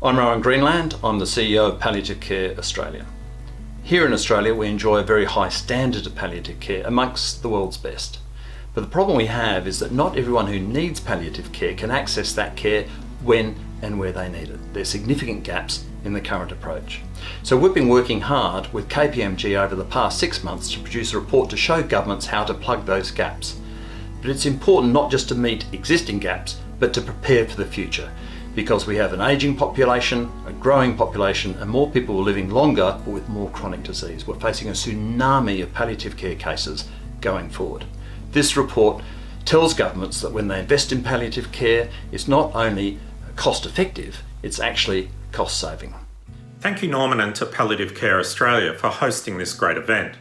I'm Rohan Greenland. I'm the CEO of Palliative Care Australia. Here in Australia, we enjoy a very high standard of palliative care, amongst the world's best. But the problem we have is that not everyone who needs palliative care can access that care when and where they need it. There's significant gaps in the current approach. So we've been working hard with KPMG over the past 6 months to produce a report to show governments how to plug those gaps. But it's important not just to meet existing gaps, but to prepare for the future, because we have an ageing population, a growing population, and more people are living longer but with more chronic disease. We're facing a tsunami of palliative care cases going forward. This report tells governments that when they invest in palliative care, it's not only cost effective, it's actually cost saving. Thank you, Norman, and to Palliative Care Australia for hosting this great event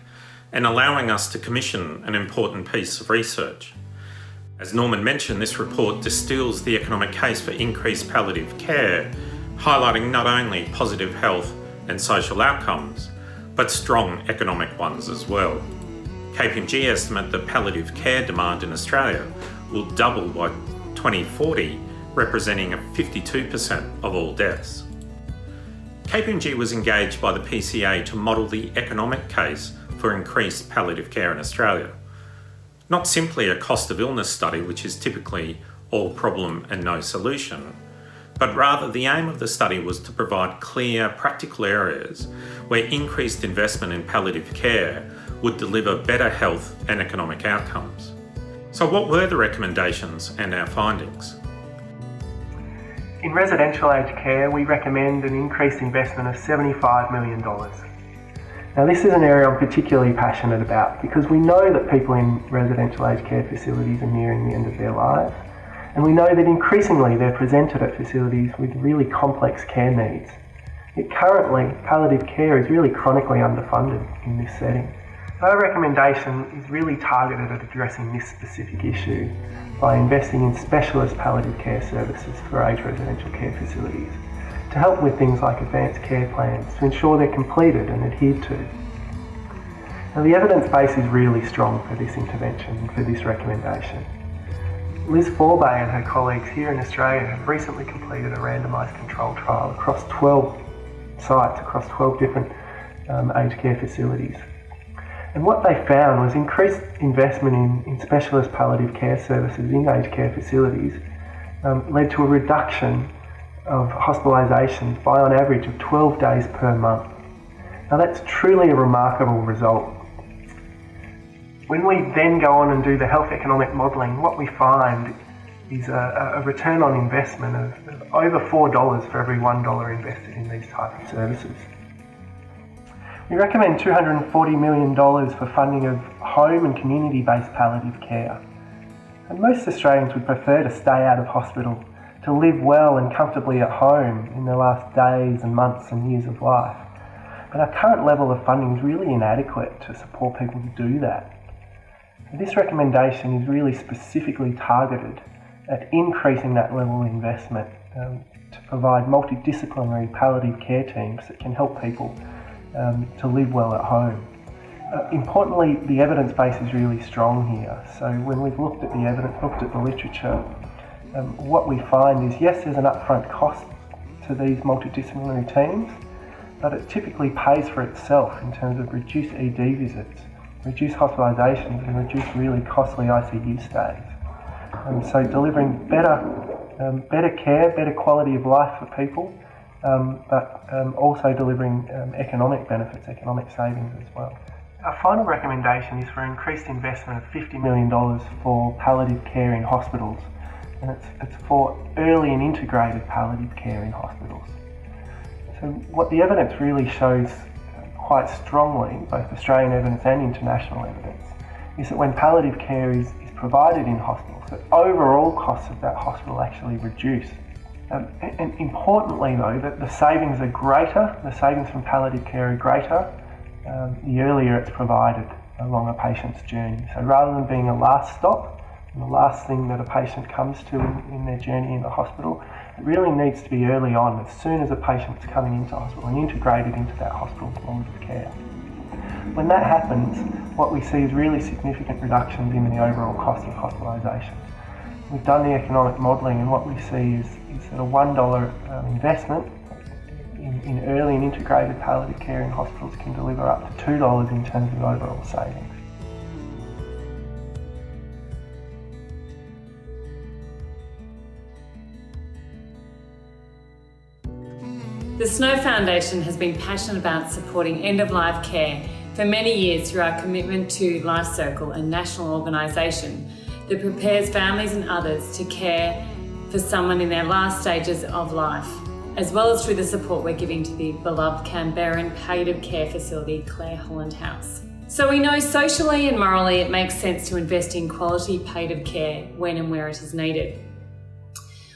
and allowing us to commission an important piece of research. As Norman mentioned, this report distills the economic case for increased palliative care, highlighting not only positive health and social outcomes, but strong economic ones as well. KPMG estimate that palliative care demand in Australia will double by 2040, representing 52% of all deaths. KPMG was engaged by the PCA to model the economic case for increased palliative care in Australia. Not simply a cost of illness study, which is typically all problem and no solution, but rather the aim of the study was to provide clear, practical areas where increased investment in palliative care would deliver better health and economic outcomes. So what were the recommendations and our findings? In residential aged care, we recommend an increased investment of $75 million. Now, this is an area I'm particularly passionate about because we know that people in residential aged care facilities are nearing the end of their lives, and we know that increasingly they're presented at facilities with really complex care needs. Yet currently, palliative care is really chronically underfunded in this setting. Our recommendation is really targeted at addressing this specific issue by investing in specialist palliative care services for aged residential care facilities, to help with things like advanced care plans, to ensure they're completed and adhered to. Now, the evidence base is really strong for this intervention and for this recommendation. Liz Forbay and her colleagues here in Australia have recently completed a randomised controlled trial across 12 sites, across 12 different aged care facilities. And what they found was increased investment in specialist palliative care services in aged care facilities led to a reduction of hospitalisations by on average of 12 days per month. Now that's truly a remarkable result. When we then go on and do the health economic modelling, what we find is a return on investment of over $4 for every $1 invested in these types of services. We recommend $240 million for funding of home and community-based palliative care. And most Australians would prefer to stay out of hospital, to live well and comfortably at home in their last days and months and years of life. But our current level of funding is really inadequate to support people to do that. This recommendation is really specifically targeted at increasing that level of investment to provide multidisciplinary palliative care teams that can help people to live well at home. Importantly, the evidence base is really strong here. So when we've looked at the evidence, looked at the literature, what we find is, yes, there's an upfront cost to these multidisciplinary teams, but it typically pays for itself in terms of reduced ED visits, reduced hospitalisations, and reduced really costly ICU stays. So delivering better care, better quality of life for people, but also delivering economic benefits, economic savings as well. Our final recommendation is for increased investment of $50 million for palliative care in hospitals. And it's for early and integrated palliative care in hospitals. So what the evidence really shows quite strongly, both Australian evidence and international evidence, is that when palliative care is provided in hospitals, the overall costs of that hospital actually reduce. And importantly though, that the savings are greater, the savings from palliative care are greater, the earlier it's provided along a patient's journey. So rather than being a last stop, and the last thing that a patient comes to in their journey in the hospital, it really needs to be early on, as soon as a patient's coming into hospital and integrated into that hospital's model of care. When that happens, what we see is really significant reductions in the overall cost of hospitalisation. We've done the economic modelling, and what we see is that a $1 investment in early and integrated palliative care in hospitals can deliver up to $2 in terms of overall savings. The Snow Foundation has been passionate about supporting end-of-life care for many years through our commitment to Life Circle, a national organisation that prepares families and others to care for someone in their last stages of life, as well as through the support we're giving to the beloved Canberran Palliative Care facility, Clare Holland House. So we know socially and morally it makes sense to invest in quality palliative care when and where it is needed.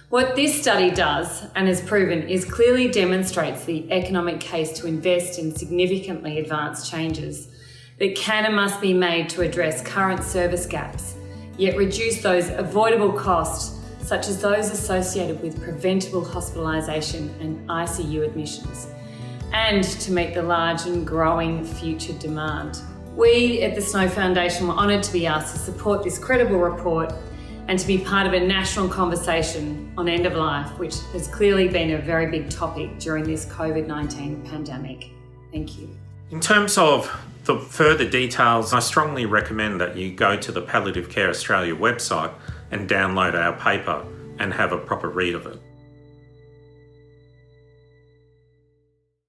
What this study does, and has proven, is clearly demonstrates the economic case to invest in significantly advanced changes that can and must be made to address current service gaps, yet reduce those avoidable costs, such as those associated with preventable hospitalisation and ICU admissions, and to meet the large and growing future demand. We at the Snow Foundation were honoured to be asked to support this credible report and to be part of a national conversation on end of life, which has clearly been a very big topic during this COVID-19 pandemic. Thank you. In terms of the further details, I strongly recommend that you go to the Palliative Care Australia website and download our paper and have a proper read of it.